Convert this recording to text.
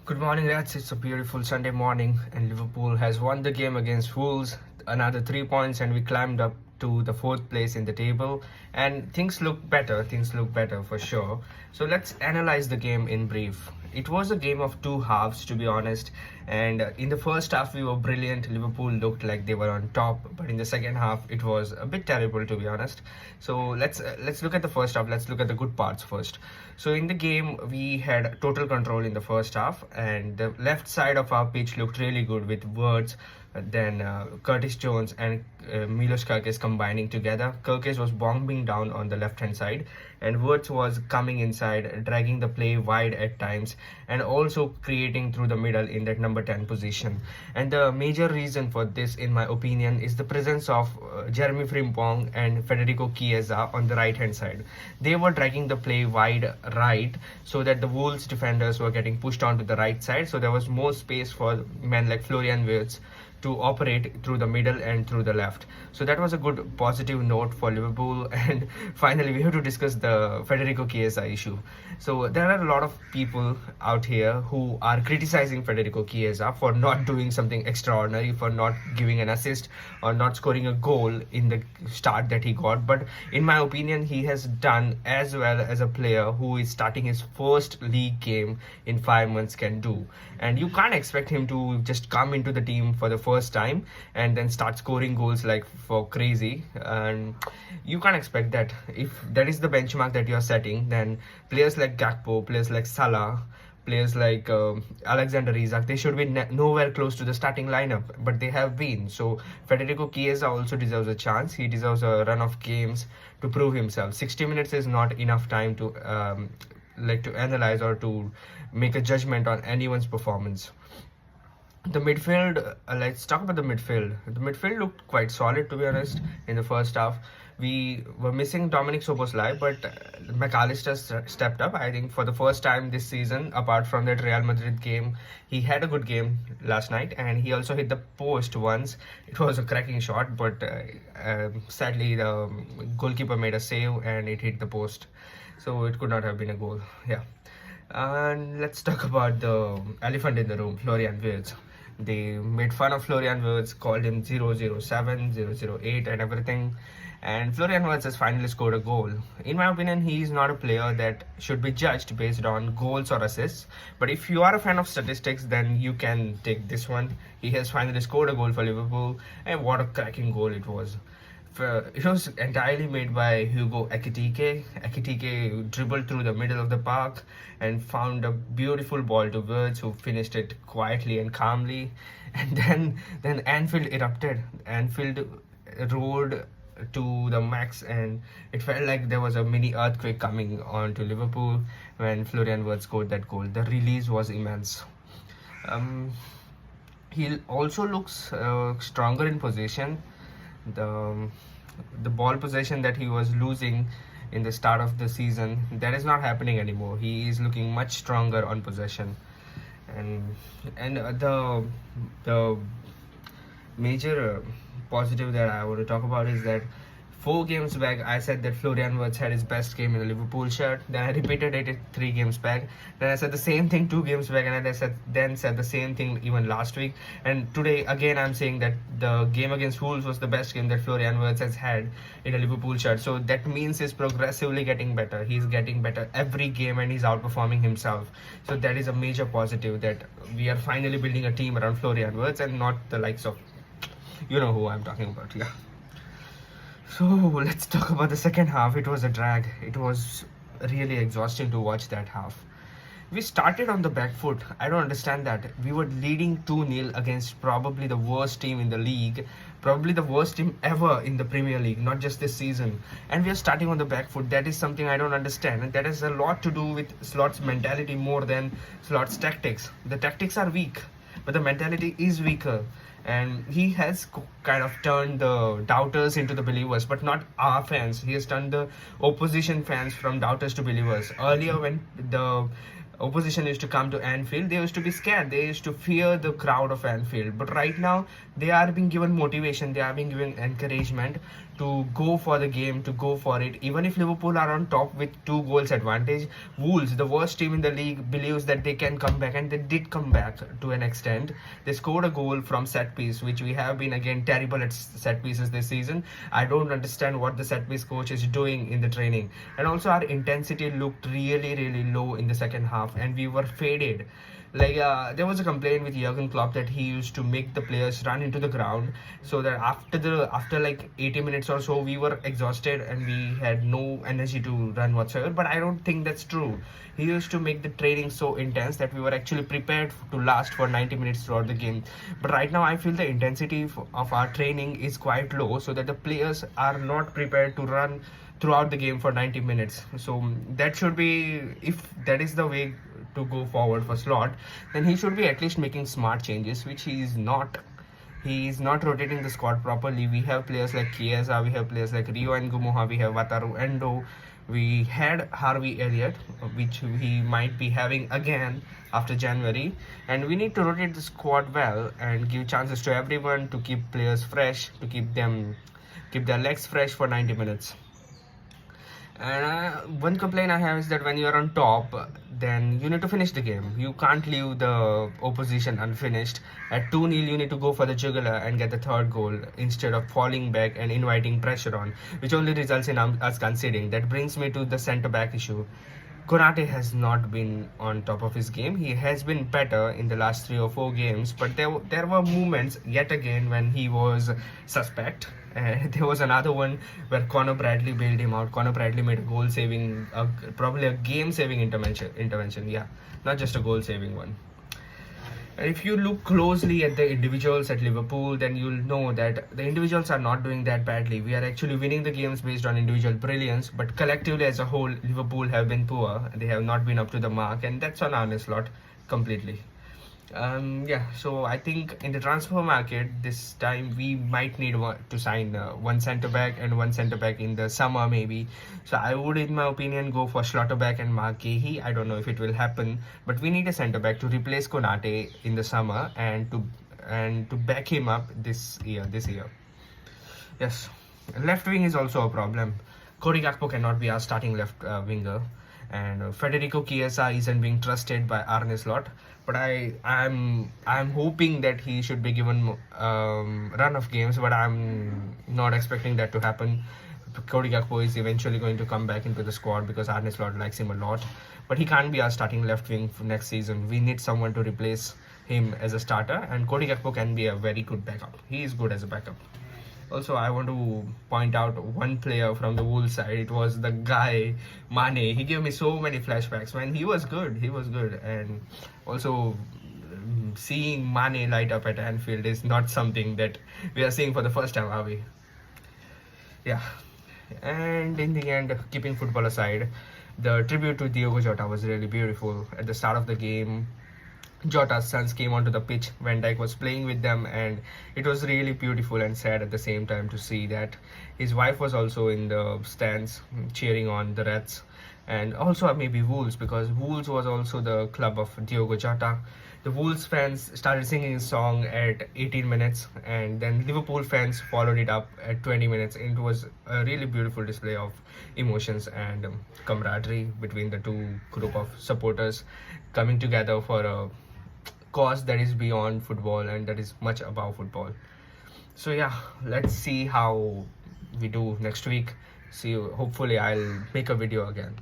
Good morning, lads. It's a beautiful Sunday morning, and Liverpool has won the game against Wolves. Another 3 points, and we climbed up to the fourth place in the table. And things look better. Things look better for sure. So let's analyze the game in brief. It was a game of two halves, to be honest. And in the first half, we were brilliant. Liverpool looked like they were on top, but in the second half, it was a bit terrible, to be honest. So let's look at the first half. Let's look at the good parts first. So in the game, we had total control in the first half, and the left side of our pitch looked really good with Wirtz, then Curtis Jones and Milos Kerkez combining together. Kerkez was bombing down on the left hand side, and Wirtz was coming inside, dragging the play wide at times, and also creating through the middle in that number 10 position. And the major reason for this, in my opinion, is the presence of Jeremy Frimpong and Federico Chiesa on the right hand side. They were dragging the play wide right, so that the Wolves defenders were getting pushed onto the right side, so there was more space for men like Florian Wirtz to operate through the middle and through the left. So that was a good positive note for Liverpool. And finally, we have to discuss the Federico Chiesa issue. So there are a lot of people out here who are criticizing Federico Chiesa for not doing something extraordinary, for not giving an assist or not scoring a goal in the start that he got. But in my opinion, he has done as well as a player who is starting his first league game in 5 months can do. And you can't expect him to just come into the team for the first time and then start scoring goals like for crazy. And you can't expect that. If that is the benchmark that you're setting, then players like Gakpo, players like Salah, players like Alexander Isak, they should be nowhere close to the starting lineup, but they have been. So Federico Chiesa also deserves a chance. He deserves a run of games to prove himself. 60 minutes is not enough time to to analyze or to make a judgment on anyone's performance. The midfield, let's talk about the midfield. The midfield looked quite solid, to be honest, in the first half. We were missing Dominic Soboslai, but McAllister stepped up. I think for the first time this season, apart from that Real Madrid game, he had a good game last night, and he also hit the post once. It was a cracking shot, but sadly the goalkeeper made a save and it hit the post. So it could not have been a goal. Yeah. And let's talk about the elephant in the room, Florian Wirtz. They made fun of Florian Wirtz, called him 007, 008 and everything. And Florian Wirtz has finally scored a goal. In my opinion, he is not a player that should be judged based on goals or assists. But if you are a fan of statistics, then you can take this one. He has finally scored a goal for Liverpool, and what a cracking goal it was. It was entirely made by Hugo Ekitike. Ekitike dribbled through the middle of the park and found a beautiful ball to Wirtz, who finished it quietly and calmly. And then Anfield erupted. Anfield roared to the max, and it felt like there was a mini earthquake coming on to Liverpool when Florian Wirtz scored that goal. The release was immense. He also looks stronger in possession. The ball possession that he was losing in the start of the season, that is not happening anymore. He is looking much stronger on possession, and the major positive that I want to talk about is that 4 games back, I said that Florian Wirtz had his best game in the Liverpool shirt. Then I repeated it 3 games back. Then I said the same thing 2 games back, and I said the same thing even last week. And today again, I'm saying that the game against Wolves was the best game that Florian Wirtz has had in a Liverpool shirt. So that means he's progressively getting better. He's getting better every game, and he's outperforming himself. So that is a major positive, that we are finally building a team around Florian Wirtz and not the likes of, you know who I'm talking about. Yeah. So let's talk about the second half. It was a drag. It was really exhausting to watch that half. We started on the back foot. I don't understand that. We were leading 2-0 against probably the worst team in the league, probably the worst team ever in the Premier League, not just this season. And we are starting on the back foot. That is something I don't understand. And that has a lot to do with Slot's mentality more than Slot's tactics. The tactics are weak, but the mentality is weaker. And he has kind of turned the doubters into the believers, but not our fans. He has turned the opposition fans from doubters to believers. Earlier, when the opposition used to come to Anfield, they used to be scared. They used to fear the crowd of Anfield. But right now, they are being given motivation. They are being given encouragement to go for the game, to go for it. Even if Liverpool are on top with 2 goals advantage, Wolves, the worst team in the league, believes that they can come back, and they did come back to an extent. They scored a goal from set piece, which we have been again terrible at set pieces this season. I don't understand what the set piece coach is doing in the training. And also our intensity looked really low in the second half, and we were faded. Like there was a complaint with Jurgen Klopp that he used to make the players run into the ground, so that after like 80 minutes or so we were exhausted and we had no energy to run whatsoever. But I don't think that's true. He used to make the training so intense that we were actually prepared to last for 90 minutes throughout the game. But right now I feel the intensity of our training is quite low, so that the players are not prepared to run throughout the game for 90 minutes. So that should be, if that is the way to go forward for Slot, then he should be at least making smart changes, which he is not. He is not rotating the squad properly. We have players like Chiesa, we have players like Rio and Gumoha, we have Wataru Endo, we had Harvey Elliott, which he might be having again after January, and we need to rotate the squad well and give chances to everyone to keep players fresh, to keep their legs fresh for 90 minutes. And one complaint I have is that when you are on top, then you need to finish the game. You can't leave the opposition unfinished. At 2-0, you need to go for the jugular and get the third goal instead of falling back and inviting pressure on, which only results in us conceding. That brings me to the centre-back issue. Konate has not been on top of his game. He has been better in the last 3 or 4 games, but there were moments yet again when he was suspect. There was another one where Conor Bradley bailed him out. Conor Bradley made a goal-saving, probably a game-saving intervention. Yeah, not just a goal-saving one. And if you look closely at the individuals at Liverpool, then you'll know that the individuals are not doing that badly. We are actually winning the games based on individual brilliance, but collectively as a whole, Liverpool have been poor. They have not been up to the mark, and that's on Arne Slot completely. So I think in the transfer market this time we might need to sign one centre back and one centre back in the summer maybe. So I would, in my opinion, go for Schlotterbeck and Mark Cahy. I don't know if it will happen, but we need a centre back to replace Konate in the summer and to back him up this year. Yes, left wing is also a problem. Cody Gakpo cannot be our starting left winger. And Federico Chiesa isn't being trusted by Arne Slot, but I'm hoping that he should be given run of games, but I'm not expecting that to happen. Cody Gakpo is eventually going to come back into the squad because Arne Slot likes him a lot, but he can't be our starting left wing for next season. We need someone to replace him as a starter, and Cody Gakpo can be a very good backup. He is good as a backup. Also, I want to point out one player from the Wolves side. It was the guy, Mane. He gave me so many flashbacks, man. He was good. And also, seeing Mane light up at Anfield is not something that we are seeing for the first time, are we? Yeah. And in the end, keeping football aside, the tribute to Diogo Jota was really beautiful. At the start of the game, Jota's sons came onto the pitch. Van Dijk was playing with them, and it was really beautiful and sad at the same time to see that his wife was also in the stands cheering on the Reds, and also maybe Wolves, because Wolves was also the club of Diogo Jota. The Wolves fans started singing his song at 18 minutes, and then Liverpool fans followed it up at 20 minutes. It was a really beautiful display of emotions and camaraderie between the two group of supporters coming together for a cause that is beyond football and that is much above football. So yeah, let's see how we do next week. See you. Hopefully I'll make a video again.